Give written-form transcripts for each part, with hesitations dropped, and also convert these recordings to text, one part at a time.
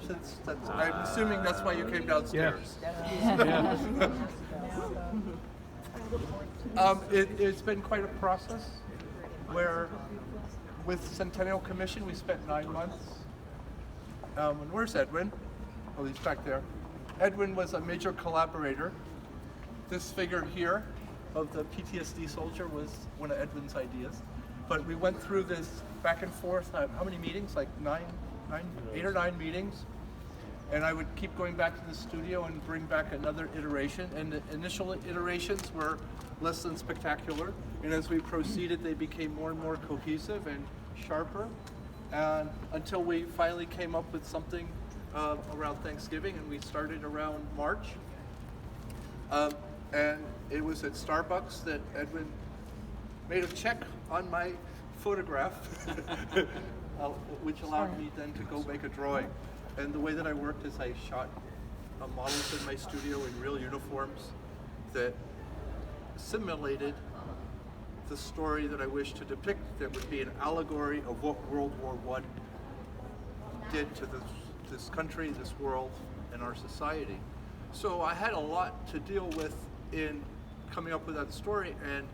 I'm assuming that's why you came downstairs. It's been quite a process where with Centennial Commission we spent 9 months. And where's Edwin? Oh, he's back there. Edwin was a major collaborator. This figure here of the PTSD soldier was one of Edwin's ideas. But we went through this back and forth, how many meetings? Like 8 or 9 meetings. And I would keep going back to the studio and bring back another iteration. And the initial iterations were less than spectacular. And as we proceeded, they became more and more cohesive and sharper. And until we finally came up with something around Thanksgiving, and we started around March. And it was at Starbucks that Edwin made a check on my photograph, which allowed me then to go make a drawing. And the way that I worked is I shot models in my studio in real uniforms that simulated the story that I wished to depict, that would be an allegory of what World War I did to this country, this world, and our society. So I had a lot to deal with in coming up with that story. And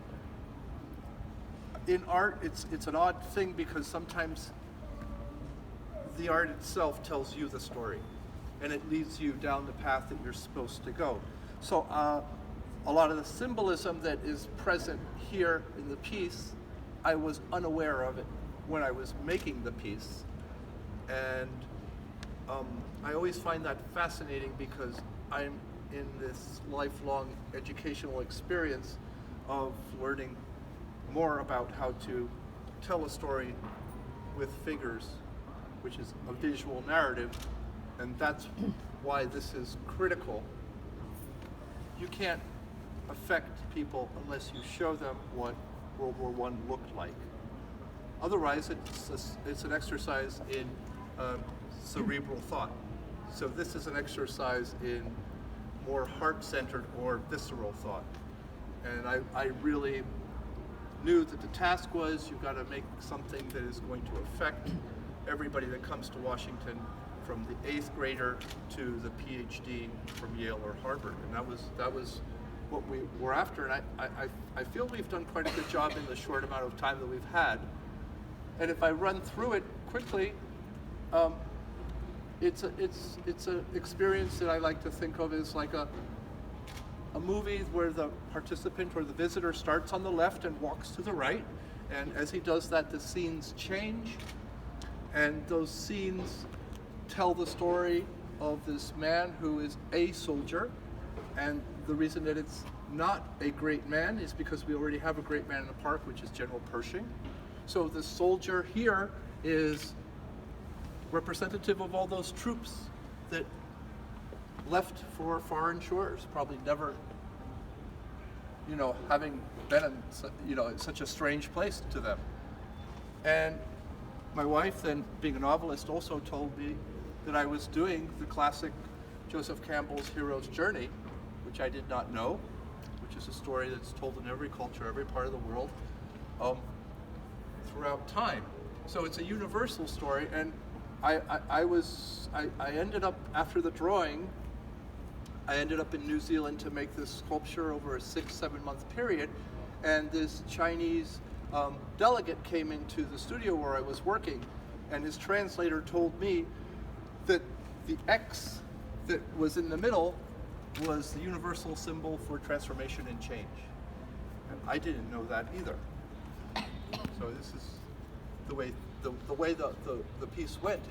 in art, it's an odd thing because sometimes the art itself tells you the story and it leads you down the path that you're supposed to go. So a lot of the symbolism that is present here in the piece, I was unaware of it when I was making the piece. And I always find that fascinating because I'm in this lifelong educational experience of learning more about how to tell a story with figures, which is a visual narrative, and that's why this is critical. You can't affect people unless you show them what World War I looked like. Otherwise, it's an exercise in cerebral thought. So this is an exercise in more heart-centered or visceral thought. And I really knew that the task was, you've got to make something that is going to affect everybody that comes to Washington, from the 8th grader to the PhD from Yale or Harvard. And that was what we were after. And I feel we've done quite a good job in the short amount of time that we've had. And if I run through it quickly, it's an experience that I like to think of as like a movie where the participant or the visitor starts on the left and walks to the right, and as he does that, the scenes change, and those scenes tell the story of this man who is a soldier. And the reason that it's not a great man is because we already have a great man in the park, which is General Pershing. So the soldier here is representative of all those troops that left for foreign shores, probably never, having been in, such a strange place to them. And my wife, then being a novelist, also told me that I was doing the classic Joseph Campbell's Hero's Journey, which I did not know, which is a story that's told in every culture, every part of the world, throughout time. So it's a universal story, and I ended up, after the drawing, I ended up in New Zealand to make this sculpture over a 6-7 month period, and this Chinese delegate came into the studio where I was working, and his translator told me that the X that was in the middle was the universal symbol for transformation and change. And I didn't know that either. So this is the way the piece went.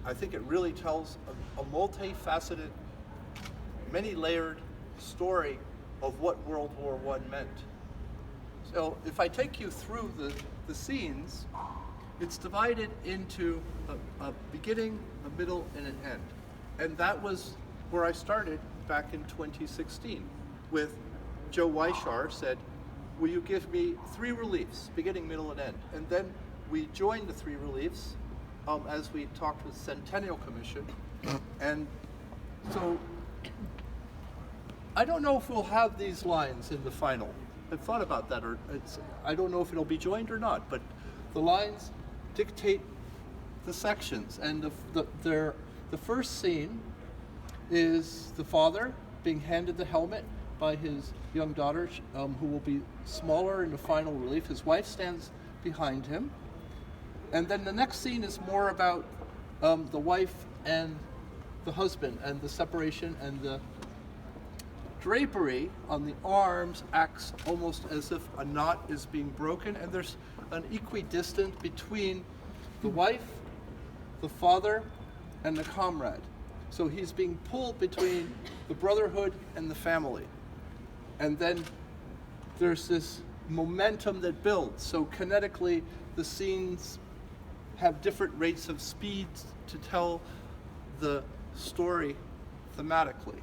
I think it really tells a multifaceted, many-layered story of what World War I meant. So if I take you through the scenes, it's divided into a beginning, a middle, and an end. And that was where I started back in 2016 with Joe Weishar said, will you give me 3 reliefs, beginning, middle, and end? And then we joined the 3 reliefs as we talked with Centennial Commission. And so I don't know if we'll have these lines in the final. I've thought about that, or I don't know if it'll be joined or not, but the lines dictate the sections, and The first scene is the father being handed the helmet by his young daughter, who will be smaller in the final relief. His wife stands behind him. And then the next scene is more about the wife and the husband, and the separation, and the drapery on the arms acts almost as if a knot is being broken, and there's an equidistant between the wife, the father, and the comrade. So he's being pulled between the brotherhood and the family. And then there's this momentum that builds. So kinetically, the scenes have different rates of speed to tell the story thematically.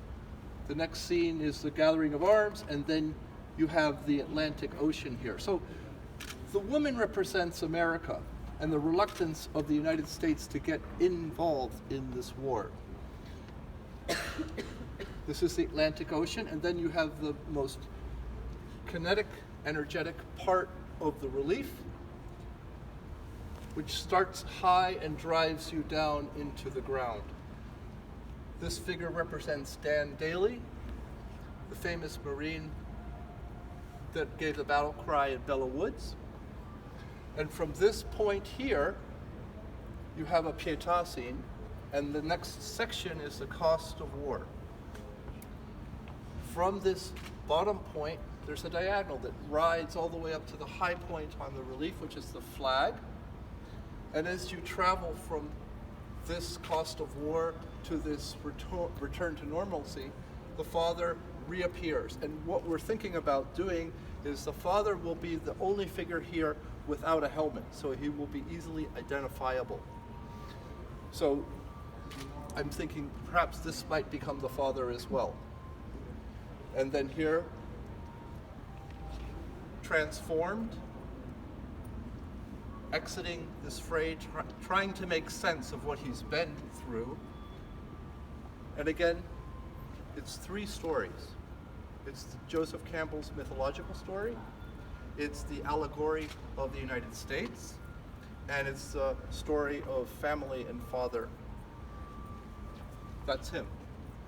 The next scene is the gathering of arms, and then you have the Atlantic Ocean here. So the woman represents America and the reluctance of the United States to get involved in this war. This is the Atlantic Ocean, and then you have the most kinetic, energetic part of the relief, which starts high and drives you down into the ground. This figure represents Dan Daly, the famous Marine that gave the battle cry at Belleau Woods. And from this point here, you have a Pietà scene, and the next section is the cost of war. From this bottom point, there's a diagonal that rides all the way up to the high point on the relief, which is the flag. And as you travel from this cost of war to this return to normalcy, the father reappears. And what we're thinking about doing is the father will be the only figure here without a helmet, so he will be easily identifiable. So I'm thinking perhaps this might become the father as well. And then here, transformed, exiting this fray, trying to make sense of what he's been through. And again, it's three stories. It's Joseph Campbell's mythological story, it's the allegory of the United States, and it's the story of family and father. That's him.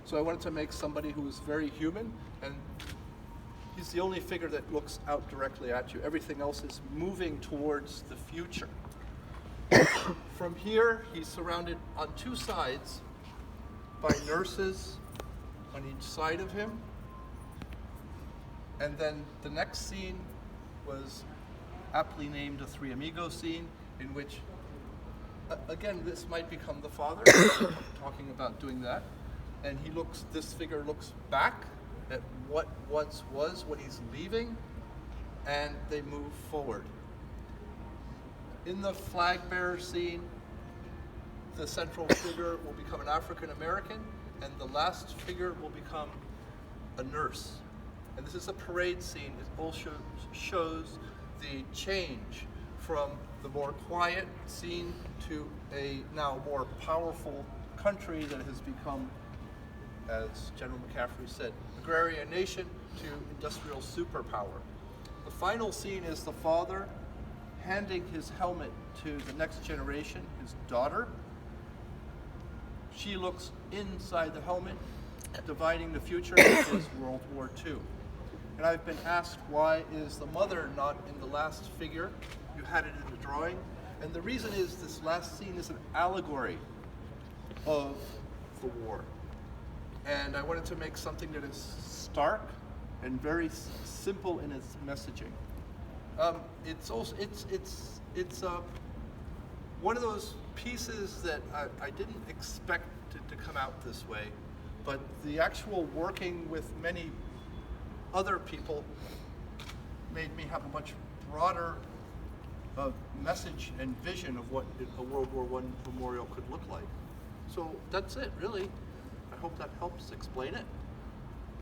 So I wanted to make somebody who is very human, and he's the only figure that looks out directly at you. Everything else is moving towards the future. From here, he's surrounded on two sides by nurses on each side of him. And then the next scene was aptly named a Three Amigos scene, in which, again, this might become the father, talking about doing that. And this figure looks back at what once was, what he's leaving, and they move forward. In the flag bearer scene, the central figure will become an African American, and the last figure will become a nurse. And this is a parade scene. It also shows the change from the more quiet scene to a now more powerful country that has become, as General McCaffrey said, agrarian nation to industrial superpower. The final scene is the father handing his helmet to the next generation, his daughter. She looks inside the helmet, dividing the future is World War II. And I've been asked, why is the mother not in the last figure? You had it in the drawing. And the reason is this last scene is an allegory of the war. And I wanted to make something that is stark and very simple in its messaging. It's one of those pieces that I didn't expect it to come out this way, but the actual working with many other people made me have a much broader message and vision of what a World War I memorial could look like. So that's it, really. I hope that helps explain it.